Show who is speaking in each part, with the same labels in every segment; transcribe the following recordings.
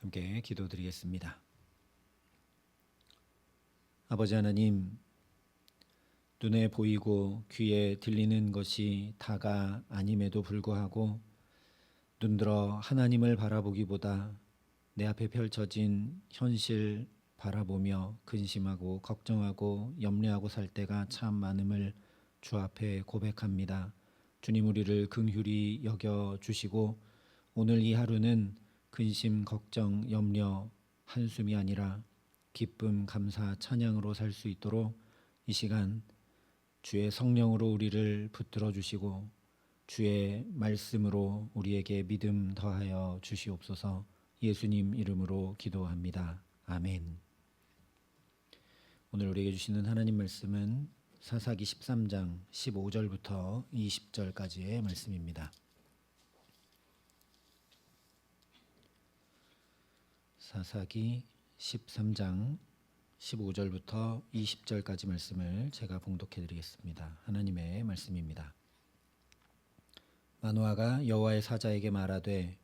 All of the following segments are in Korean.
Speaker 1: 함께 기도드리겠습니다. 아버지 하나님, 눈에 보이고 귀에 들리는 것이 다가 아님에도 불구하고 눈들어 하나님을 바라보기보다 내 앞에 펼쳐진 현실 바라보며 근심하고 걱정하고 염려하고 살 때가 참 많음을 주 앞에 고백합니다. 주님, 우리를 긍휼히 여겨 주시고 오늘 이 하루는 근심, 걱정, 염려, 한숨이 아니라 기쁨, 감사, 찬양으로 살 수 있도록 이 시간 주의 성령으로 우리를 붙들어 주시고 주의 말씀으로 우리에게 믿음 더하여 주시옵소서. 예수님 이름으로 기도합니다. 아멘. 오늘 우리에게 주시는 하나님 말씀은 사사기 13장 15절부터 20절까지의 말씀입니다. 사사기 13장 15절부터 20절까지 말씀을 제가 봉독해 드리겠습니다. 하나님의 말씀입니다. 마노아가 여호와의 사자에게 말하되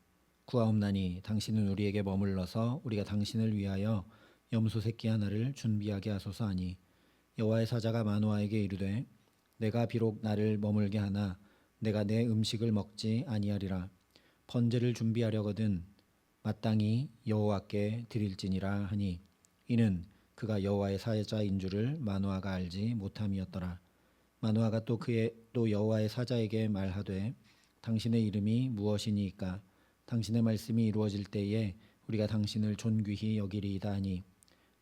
Speaker 1: 구하옵나니 당신은 우리에게 머물러서 우리가 당신을 위하여 염소 새끼 하나를 준비하게 하소서 하니 여호와의 사자가 마노아에게 이르되 내가 비록 나를 머물게 하나 내가 내 음식을 먹지 아니하리라. 번제를 준비하려거든 마땅히 여호와께 드릴지니라 하니 이는 그가 여호와의 사자인 줄을 마노아가 알지 못함이었더라. 마노아가 또 여호와의 사자에게 말하되 당신의 이름이 무엇이니이까? 당신의 말씀이 이루어질 때에 우리가 당신을 존귀히 여기리이다 하니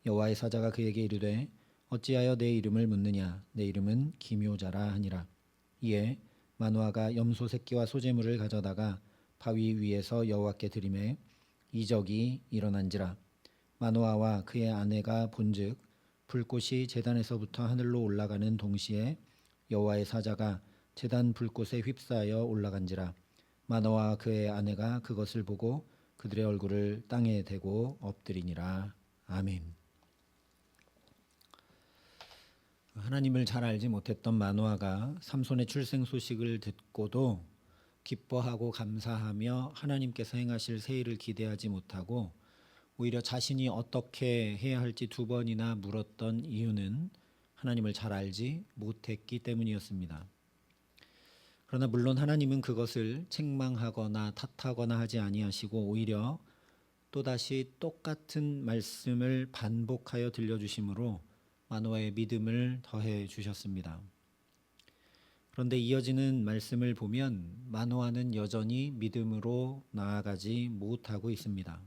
Speaker 1: 여호와의 사자가 그에게 이르되 어찌하여 내 이름을 묻느냐? 내 이름은 기묘자라 하니라. 이에 마노아가 염소 새끼와 소제물을 가져다가 바위 위에서 여호와께 드리매 이적이 일어난지라. 마노아와 그의 아내가 본즉 불꽃이 제단에서부터 하늘로 올라가는 동시에 여호와의 사자가 제단 불꽃에 휩싸여 올라간지라. 마노아와 그의 아내가 그것을 보고 그들의 얼굴을 땅에 대고 엎드리니라. 아멘. 하나님을 잘 알지 못했던 마노아가 삼손의 출생 소식을 듣고도 기뻐하고 감사하며 하나님께서 행하실 새 일을 기대하지 못하고 오히려 자신이 어떻게 해야 할지 두 번이나 물었던 이유는 하나님을 잘 알지 못했기 때문이었습니다. 그러나 물론 하나님은 그것을 책망하거나 탓하거나 하지 아니하시고 오히려 또다시 똑같은 말씀을 반복하여 들려주심으로 마노아의 믿음을 더해 주셨습니다. 그런데 이어지는 말씀을 보면 마노아는 여전히 믿음으로 나아가지 못하고 있습니다.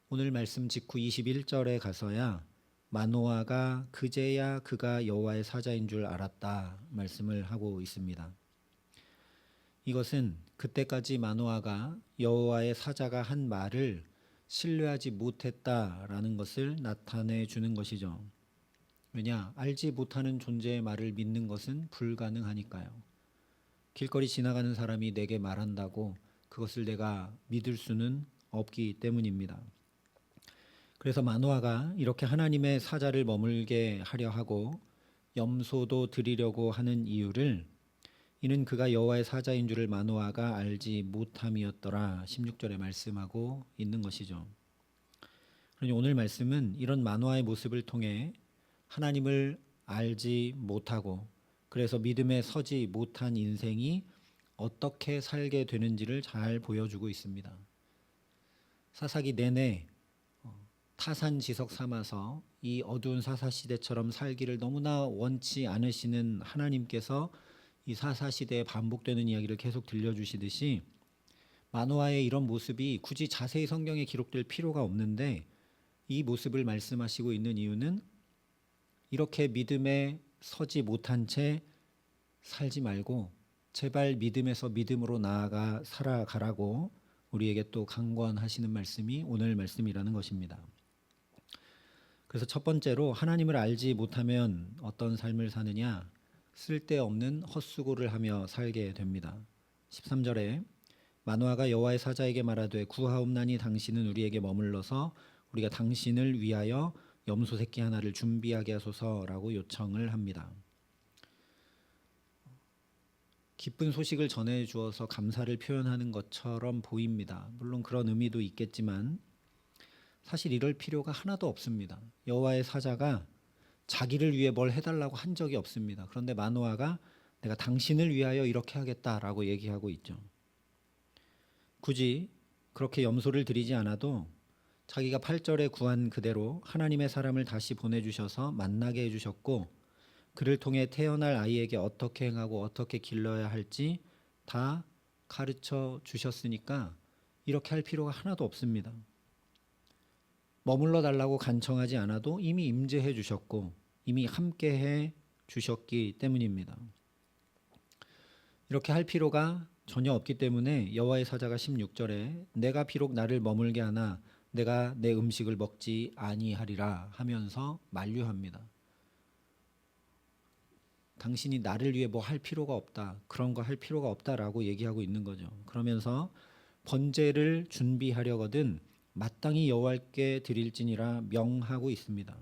Speaker 1: 오늘 말씀 직후 21절에 가서야 마노아가 그제야 그가 여호와의 사자인 줄 알았다 말씀을 하고 있습니다. 이것은 그때까지 마노아가 여호와의 사자가 한 말을 신뢰하지 못했다라는 것을 나타내 주는 것이죠. 왜냐? 알지 못하는 존재의 말을 믿는 것은 불가능하니까요. 길거리 지나가는 사람이 내게 말한다고 그것을 내가 믿을 수는 없기 때문입니다. 그래서 마노아가 이렇게 하나님의 사자를 머물게 하려 하고 염소도 드리려고 하는 이유를 이는 그가 여호와의 사자인 줄을 마노아가 알지 못함이었더라 16절에 말씀하고 있는 것이죠. 그러니 오늘 말씀은 이런 마노아의 모습을 통해 하나님을 알지 못하고 그래서 믿음에 서지 못한 인생이 어떻게 살게 되는지를 잘 보여주고 있습니다. 사사기 내내 타산지석 삼아서 이 어두운 사사시대처럼 살기를 너무나 원치 않으시는 하나님께서 이 사사시대에 반복되는 이야기를 계속 들려주시듯이 마노아의 이런 모습이 굳이 자세히 성경에 기록될 필요가 없는데 이 모습을 말씀하시고 있는 이유는 이렇게 믿음에 서지 못한 채 살지 말고 제발 믿음에서 믿음으로 나아가 살아가라고 우리에게 또 강권하시는 말씀이 오늘 말씀이라는 것입니다. 그래서 첫 번째로 하나님을 알지 못하면 어떤 삶을 사느냐? 쓸데없는 헛수고를 하며 살게 됩니다. 13절에 마노아가 여호와의 사자에게 말하되 구하옵나니 당신은 우리에게 머물러서 우리가 당신을 위하여 염소 새끼 하나를 준비하게 하소서라고 요청을 합니다. 기쁜 소식을 전해 주어서 감사를 표현하는 것처럼 보입니다. 물론 그런 의미도 있겠지만 사실 이럴 필요가 하나도 없습니다. 여호와의 사자가 자기를 위해 뭘 해달라고 한 적이 없습니다. 그런데 마노아가 내가 당신을 위하여 이렇게 하겠다라고 얘기하고 있죠. 굳이 그렇게 염소를 드리지 않아도 자기가 8절에 구한 그대로 하나님의 사람을 다시 보내주셔서 만나게 해주셨고, 그를 통해 태어날 아이에게 어떻게 행하고 어떻게 길러야 할지 다 가르쳐 주셨으니까 이렇게 할 필요가 하나도 없습니다. 머물러 달라고 간청하지 않아도 이미 임재해 주셨고 이미 함께해 주셨기 때문입니다. 이렇게 할 필요가 전혀 없기 때문에 여호와의 사자가 16절에 내가 비록 나를 머물게 하나 내가 내 음식을 먹지 아니하리라 하면서 만류합니다. 당신이 나를 위해 뭐 할 필요가 없다, 그런 거 할 필요가 없다라고 얘기하고 있는 거죠. 그러면서 번제를 준비하려거든 마땅히 여호와께 드릴지니라 명하고 있습니다.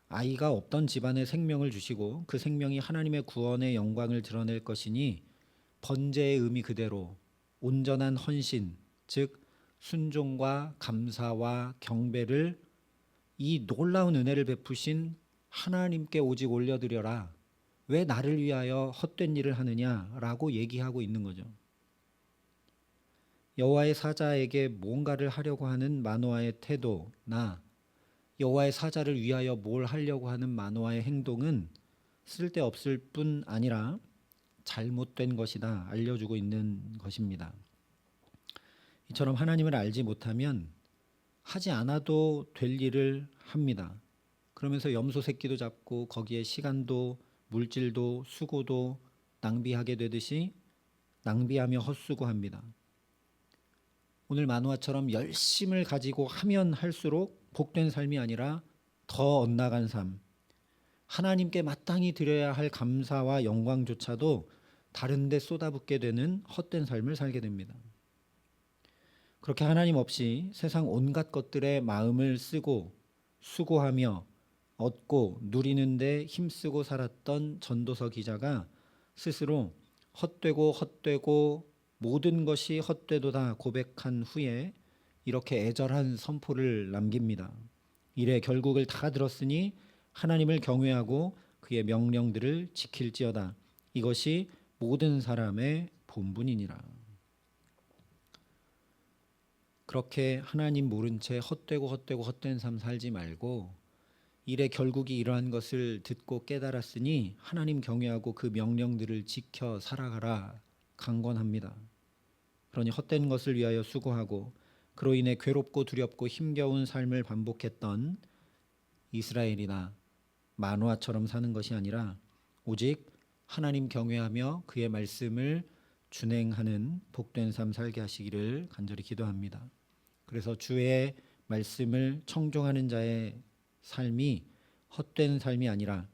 Speaker 1: 아이가 없던 집안에 생명을 주시고 그 생명이 하나님의 구원의 영광을 드러낼 것이니 번제의 의미 그대로 온전한 헌신, 즉 순종과 감사와 경배를 이 놀라운 은혜를 베푸신 하나님께 오직 올려드려라. 왜 나를 위하여 헛된 일을 하느냐라고 얘기하고 있는 거죠. 여호와의 사자에게 뭔가를 하려고 하는 마노아의 태도나 여호와의 사자를 위하여 뭘 하려고 하는 마노아의 행동은 쓸데없을 뿐 아니라 잘못된 것이다 알려주고 있는 것입니다. 이처럼 하나님을 알지 못하면 하지 않아도 될 일을 합니다. 그러면서 염소 새끼도 잡고 거기에 시간도 물질도 수고도 낭비하게 되듯이 낭비하며 헛수고합니다. 오늘 마노아처럼 열심을 가지고 하면 할수록 복된 삶이 아니라 더 엇나간 삶, 하나님께 마땅히 드려야 할 감사와 영광조차도 다른 데 쏟아붓게 되는 헛된 삶을 살게 됩니다. 그렇게 하나님 없이 세상 온갖 것들에 마음을 쓰고 수고하며 얻고 누리는데 힘쓰고 살았던 전도서 기자가 스스로 헛되고 모든 것이 헛되도다 고백한 후에 이렇게 애절한 선포를 남깁니다. 이래 결국을 다 들었으니 하나님을 경외하고 그의 명령들을 지킬지어다. 이것이 모든 사람의 본분이니라. 그렇게 하나님 모른 채 헛되고 헛된 삶 살지 말고 일의 결국이 이러한 것을 듣고 깨달았으니 하나님 경외하고 그 명령들을 지켜 살아가라 강권합니다. 그러니 헛된 것을 위하여 수고하고 그로 인해 괴롭고 두렵고 힘겨운 삶을 반복했던 이스라엘이나 마노아처럼 사는 것이 아니라 오직 하나님 경외하며 그의 말씀을 준행하는 복된 삶 살게 하시기를 간절히 기도합니다. 그래서 주의 말씀을 청종하는 자의 삶이 헛된 삶이 아니라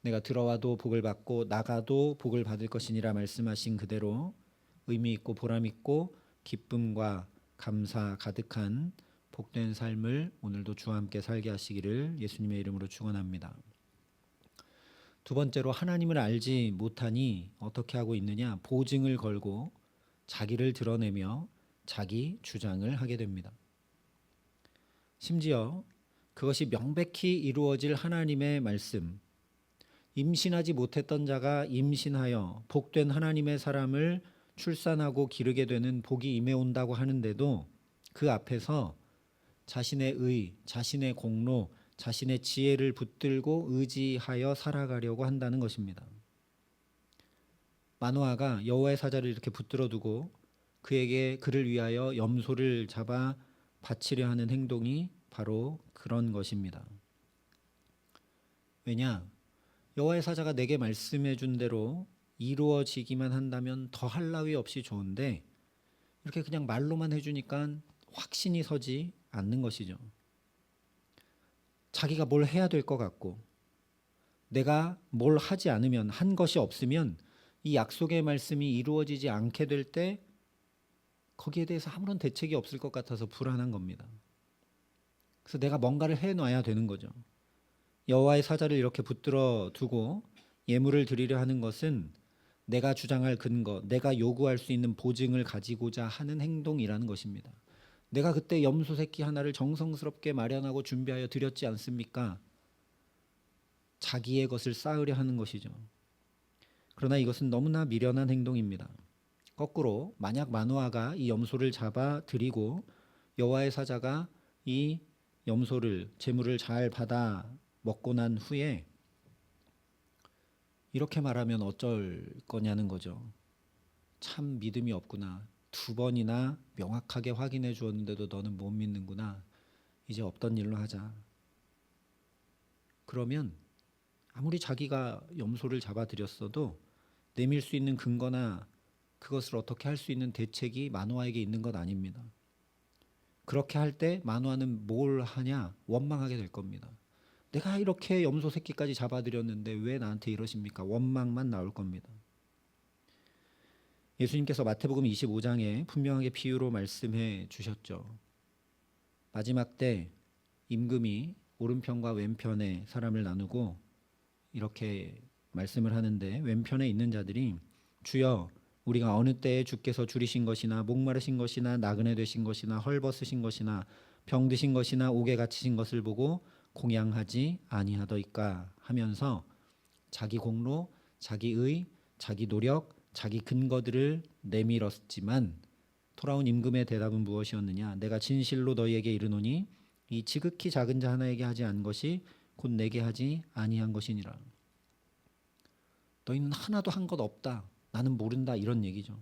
Speaker 1: 내가 들어와도 복을 받고 나가도 복을 받을 것이니라 말씀하신 그대로 의미 있고 보람 있고 기쁨과 감사 가득한 복된 삶을 오늘도 주와 함께 살게 하시기를 예수님의 이름으로 축원합니다. 두 번째로 하나님을 알지 못하니 어떻게 하고 있느냐? 보증을 걸고 자기를 드러내며 자기 주장을 하게 됩니다. 심지어 그것이 명백히 이루어질 하나님의 말씀, 임신하지 못했던 자가 임신하여 복된 하나님의 사람을 출산하고 기르게 되는 복이 임해온다고 하는데도 그 앞에서 자신의 의, 자신의 공로, 자신의 지혜를 붙들고 의지하여 살아가려고 한다는 것입니다. 마노아가 여호와의 사자를 이렇게 붙들어 두고 그에게 그를 위하여 염소를 잡아 바치려 하는 행동이 바로 그런 것입니다. 왜냐? 여호와의 사자가 내게 말씀해 준 대로 이루어지기만 한다면 더할 나위 없이 좋은데 이렇게 그냥 말로만 해주니까 확신이 서지 않는 것이죠. 자기가 뭘 해야 될 것 같고 내가 뭘 하지 않으면 한 것이 없으면 이 약속의 말씀이 이루어지지 않게 될 때 거기에 대해서 아무런 대책이 없을 것 같아서 불안한 겁니다. 그래서 내가 뭔가를 해놔야 되는 거죠. 여호와의 사자를 이렇게 붙들어 두고 예물을 드리려 하는 것은 내가 주장할 근거, 내가 요구할 수 있는 보증을 가지고자 하는 행동이라는 것입니다. 내가 그때 염소 새끼 하나를 정성스럽게 마련하고 준비하여 드렸지 않습니까? 자기의 것을 쌓으려 하는 것이죠. 그러나 이것은 너무나 미련한 행동입니다. 거꾸로 만약 마노아가 이 염소를 잡아 드리고 여호와의 사자가 이 염소를 제물을 잘 받아 먹고 난 후에 이렇게 말하면 어쩔 거냐는 거죠. 참 믿음이 없구나. 2번이나 명확하게 확인해 주었는데도 너는 못 믿는구나. 이제 없던 일로 하자. 그러면 아무리 자기가 염소를 잡아들였어도 내밀 수 있는 근거나 그것을 어떻게 할 수 있는 대책이 마노아에게 있는 것 아닙니다. 그렇게 할 때 마노아는 뭘 하냐? 원망하게 될 겁니다. 내가 이렇게 염소 새끼까지 잡아들였는데 왜 나한테 이러십니까? 원망만 나올 겁니다. 예수님께서 마태복음 25장에 분명하게 비유로 말씀해 주셨죠. 마지막 때 임금이 오른편과 왼편에 사람을 나누고 이렇게 말씀을 하는데 왼편에 있는 자들이 주여 우리가 어느 때에 주께서 줄이신 것이나 목마르신 것이나 나그네 되신 것이나 헐벗으신 것이나 병드신 것이나 옥에 갇히신 것을 보고 공양하지 아니하더이까 하면서 자기 공로, 자기 의, 자기 노력, 자기 근거들을 내밀었지만 돌아온 임금의 대답은 무엇이었느냐? 내가 진실로 너희에게 이르노니 이 지극히 작은 자 하나에게 하지 않은 것이 곧 내게 하지 아니한 것이니라. 너희는 하나도 한 것 없다. 나는 모른다. 이런 얘기죠.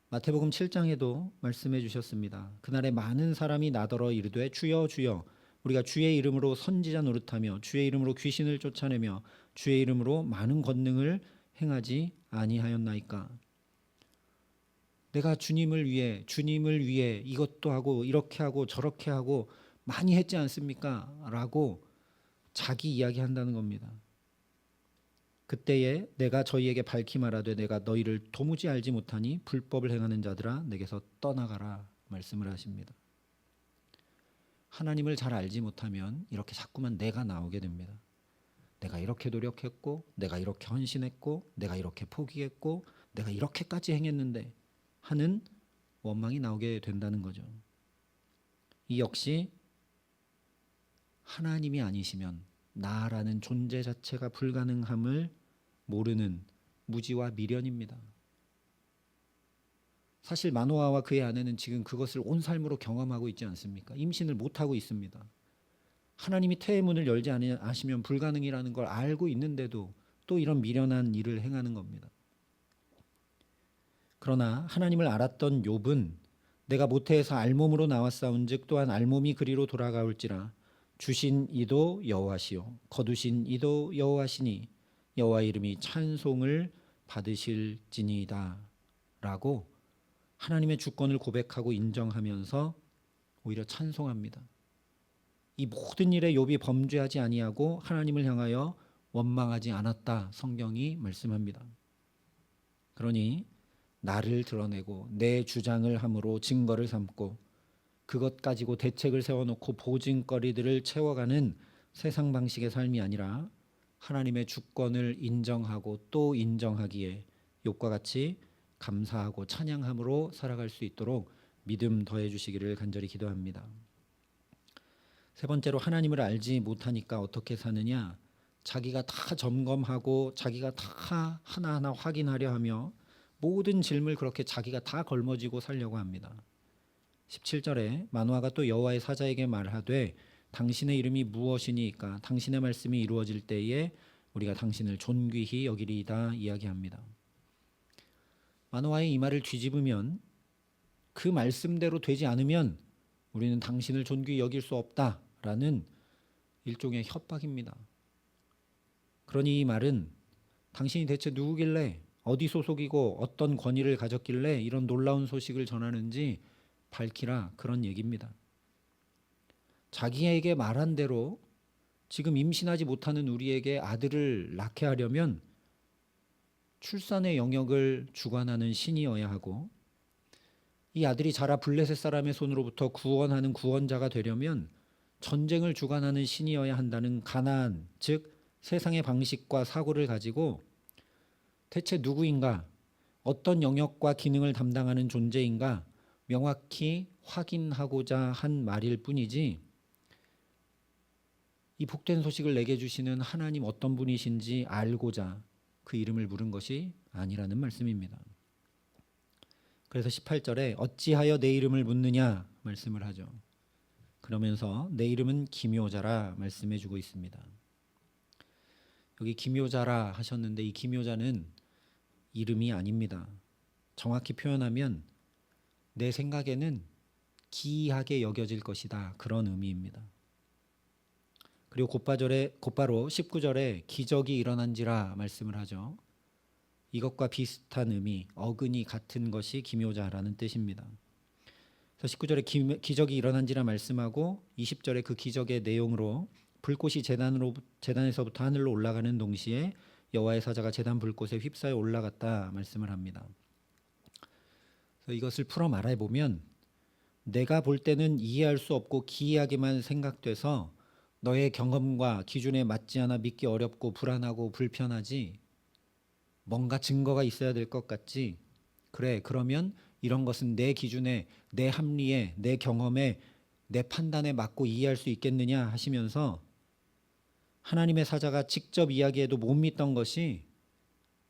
Speaker 1: 마태복음 7장에도 말씀해 주셨습니다. 그날에 많은 사람이 나더러 이르되 주여 주여 우리가 주의 이름으로 선지자 노릇하며 주의 이름으로 귀신을 쫓아내며 주의 이름으로 많은 권능을 행하지 아니하였나이까. 내가 주님을 위해 이것도 하고 이렇게 하고 저렇게 하고 많이 했지 않습니까? 라고 자기 이야기한다는 겁니다. 그때에 내가 저희에게 밝히 말하되 내가 너희를 도무지 알지 못하니 불법을 행하는 자들아 내게서 떠나가라 말씀을 하십니다. 하나님을 잘 알지 못하면 이렇게 자꾸만 내가 나오게 됩니다. 내가 이렇게 노력했고 내가 이렇게 헌신했고 내가 이렇게 포기했고 내가 이렇게까지 행했는데 하는 원망이 나오게 된다는 거죠. 이 역시 하나님이 아니시면 나라는 존재 자체가 불가능함을 모르는 무지와 미련입니다. 사실 마노아와 그의 아내는 지금 그것을 온 삶으로 경험하고 있지 않습니까? 임신을 못하고 있습니다. 하나님이 태의 문을 열지 않으시면 불가능이라는 걸 알고 있는데도 또 이런 미련한 일을 행하는 겁니다. 그러나 하나님을 알았던 욥은 내가 모태에서 알몸으로 나왔사온즉 또한 알몸이 그리로 돌아가올지라 주신 이도 여호와시요 거두신 이도 여호와시니 여호와의 이름이 찬송을 받으실지니이다 라고 하나님의 주권을 고백하고 인정하면서 오히려 찬송합니다. 이 모든 일에 욥이 범죄하지 아니하고 하나님을 향하여 원망하지 않았다 성경이 말씀합니다. 그러니 나를 드러내고 내 주장을 함으로 증거를 삼고 그것 가지고 대책을 세워놓고 보증거리들을 채워가는 세상 방식의 삶이 아니라 하나님의 주권을 인정하고 또 인정하기에 욥과 같이 감사하고 찬양함으로 살아갈 수 있도록 믿음 더해 주시기를 간절히 기도합니다. 세 번째로 하나님을 알지 못하니까 어떻게 사느냐? 자기가 다 점검하고 자기가 다 하나하나 확인하려 하며 모든 질문을 그렇게 자기가 다 걸머쥐고 살려고 합니다. 17절에 마노아가 또 여호와의 사자에게 말하되 당신의 이름이 무엇이니까 당신의 말씀이 이루어질 때에 우리가 당신을 존귀히 여기리이다 이야기합니다. 마노아의 이 말을 뒤집으면 그 말씀대로 되지 않으면 우리는 당신을 존귀히 여길 수 없다라는 일종의 협박입니다. 그러니 이 말은 당신이 대체 누구길래 어디 소속이고 어떤 권위를 가졌길래 이런 놀라운 소식을 전하는지 밝히라 그런 얘기입니다. 자기에게 말한 대로 지금 임신하지 못하는 우리에게 아들을 낳게 하려면 출산의 영역을 주관하는 신이어야 하고 이 아들이 자라 블레셋 사람의 손으로부터 구원하는 구원자가 되려면 전쟁을 주관하는 신이어야 한다는 가나안, 즉 세상의 방식과 사고를 가지고 대체 누구인가, 어떤 영역과 기능을 담당하는 존재인가 명확히 확인하고자 한 말일 뿐이지 이 복된 소식을 내게 주시는 하나님 어떤 분이신지 알고자 그 이름을 부른 것이 아니라는 말씀입니다. 그래서 18절에 어찌하여 내 이름을 묻느냐 말씀을 하죠. 그러면서 내 이름은 기묘자라 말씀해 주고 있습니다. 여기 기묘자라 하셨는데 이 기묘자는 이름이 아닙니다. 정확히 표현하면 내 생각에는 기이하게 여겨질 것이다, 그런 의미입니다. 그리고 곧바로 19절에 기적이 일어난지라 말씀을 하죠. 이것과 비슷한 의미, 어근이 같은 것이 기묘자라는 뜻입니다. 그래서 19절에 기적이 일어난지라 말씀하고 20절에 그 기적의 내용으로 불꽃이 제단에서부터 하늘로 올라가는 동시에 여호와의 사자가 제단 불꽃에 휩싸여 올라갔다 말씀을 합니다. 그래서 이것을 풀어 말해 보면 내가 볼 때는 이해할 수 없고 기이하게만 생각돼서 너의 경험과 기준에 맞지 않아 믿기 어렵고 불안하고 불편하지, 뭔가 증거가 있어야 될 것 같지, 그래 그러면 이런 것은 내 기준에, 내 합리에, 내 경험에, 내 판단에 맞고 이해할 수 있겠느냐 하시면서 하나님의 사자가 직접 이야기해도 못 믿던 것이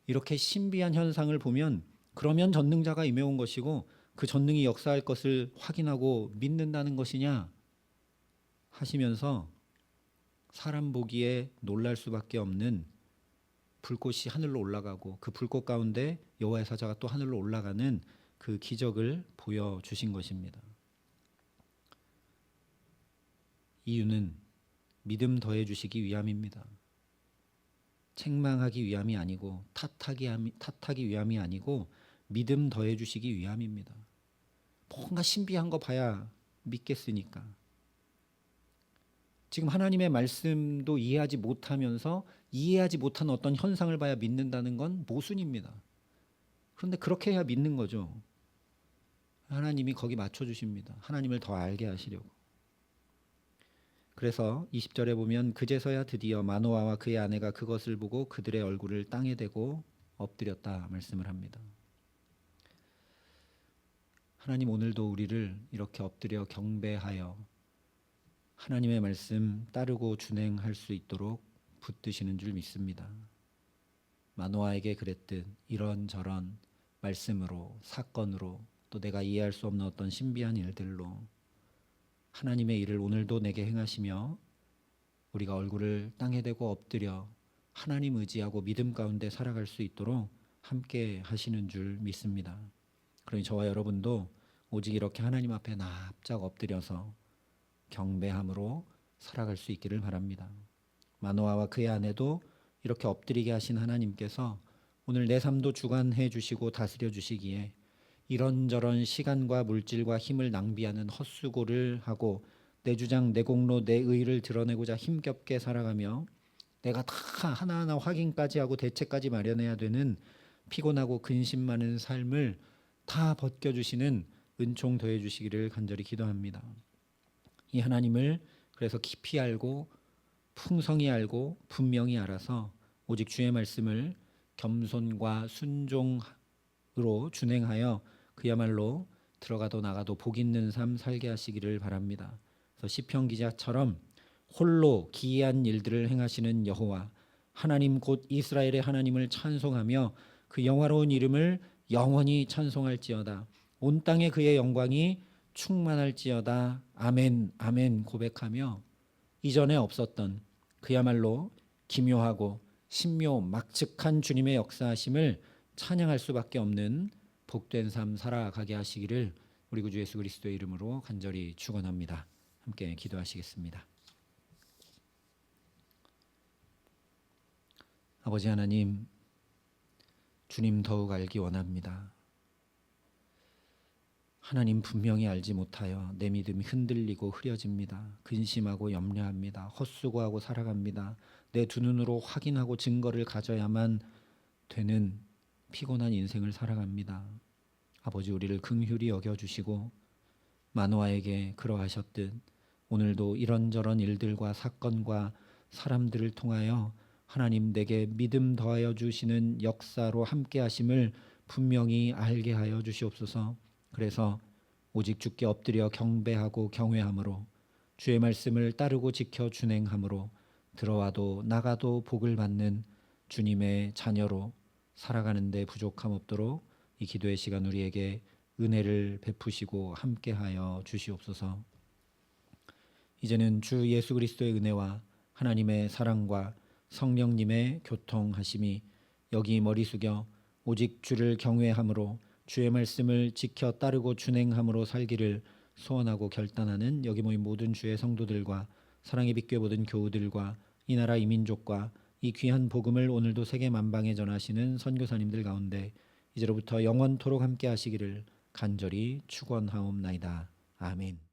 Speaker 1: 이렇게 신비한 현상을 보면 그러면 전능자가 임해온 것이고 그 전능이 역사할 것을 확인하고 믿는다는 것이냐 하시면서 사람 보기에 놀랄 수밖에 없는 불꽃이 하늘로 올라가고 그 불꽃 가운데 여호와의 사자가 또 하늘로 올라가는 그 기적을 보여주신 것입니다. 이유는 믿음 더해 주시기 위함입니다. 책망하기 위함이 아니고 탓하기 위함이 아니고 믿음 더해 주시기 위함입니다. 뭔가 신비한 거 봐야 믿겠으니까. 지금 하나님의 말씀도 이해하지 못하면서 이해하지 못한 어떤 현상을 봐야 믿는다는 건 모순입니다. 그런데 그렇게 해야 믿는 거죠. 하나님이 거기 맞춰주십니다. 하나님을 더 알게 하시려고. 그래서 20절에 보면 그제서야 드디어 마노아와 그의 아내가 그것을 보고 그들의 얼굴을 땅에 대고 엎드렸다 말씀을 합니다. 하나님 오늘도 우리를 이렇게 엎드려 경배하여 하나님의 말씀 따르고 준행할 수 있도록 붙드시는 줄 믿습니다. 마노아에게 그랬듯 이런저런 말씀으로, 사건으로, 또 내가 이해할 수 없는 어떤 신비한 일들로 하나님의 일을 오늘도 내게 행하시며 우리가 얼굴을 땅에 대고 엎드려 하나님 의지하고 믿음 가운데 살아갈 수 있도록 함께 하시는 줄 믿습니다. 그러니 저와 여러분도 오직 이렇게 하나님 앞에 납작 엎드려서 경배함으로 살아갈 수 있기를 바랍니다. 마노아와 그의 아내도 이렇게 엎드리게 하신 하나님께서 오늘 내 삶도 주관해 주시고 다스려 주시기에 이런저런 시간과 물질과 힘을 낭비하는 헛수고를 하고 내 주장, 내 공로, 내 의의를 드러내고자 힘겹게 살아가며 내가 다 하나하나 확인까지 하고 대책까지 마련해야 되는 피곤하고 근심 많은 삶을 다 벗겨주시는 은총 더해 주시기를 간절히 기도합니다. 이 하나님을 그래서 깊이 알고 풍성히 알고 분명히 알아서 오직 주의 말씀을 겸손과 순종으로 준행하여 그야말로 들어가도 나가도 복 있는 삶 살게 하시기를 바랍니다. 그래서 시편 기자처럼 홀로 기이한 일들을 행하시는 여호와 하나님 곧 이스라엘의 하나님을 찬송하며 그 영화로운 이름을 영원히 찬송할지어다. 온 땅에 그의 영광이 충만할지어다. 아멘 아멘 고백하며 이전에 없었던 그야말로 기묘하고 신묘 막측한 주님의 역사하심을 찬양할 수밖에 없는 복된 삶 살아가게 하시기를 우리 구주 예수 그리스도의 이름으로 간절히 축원합니다. 함께 기도하시겠습니다. 아버지 하나님, 주님 더욱 알기 원합니다. 하나님 분명히 알지 못하여 내 믿음이 흔들리고 흐려집니다. 근심하고 염려합니다. 헛수고하고 살아갑니다. 내 두 눈으로 확인하고 증거를 가져야만 되는 피곤한 인생을 살아갑니다. 아버지 우리를 긍휼히 여겨주시고 마노아에게 그러하셨듯 오늘도 이런저런 일들과 사건과 사람들을 통하여 하나님 내게 믿음 더하여 주시는 역사로 함께 하심을 분명히 알게 하여 주시옵소서. 그래서 오직 주께 엎드려 경배하고 경외함으로 주의 말씀을 따르고 지켜 준행함으로 들어와도 나가도 복을 받는 주님의 자녀로 살아가는 데 부족함 없도록 이 기도의 시간 우리에게 은혜를 베푸시고 함께하여 주시옵소서. 이제는 주 예수 그리스도의 은혜와 하나님의 사랑과 성령님의 교통하심이 여기 머리 숙여 오직 주를 경외함으로 주의 말씀을 지켜 따르고 준행함으로 살기를 소원하고 결단하는 여기 모인 모든 주의 성도들과 사랑의 빛교회 모든 교우들과 이 나라 이 민족과 이 귀한 복음을 오늘도 세계 만방에 전하시는 선교사님들 가운데 이제로부터 영원토록 함께 하시기를 간절히 축원하옵나이다. 아멘.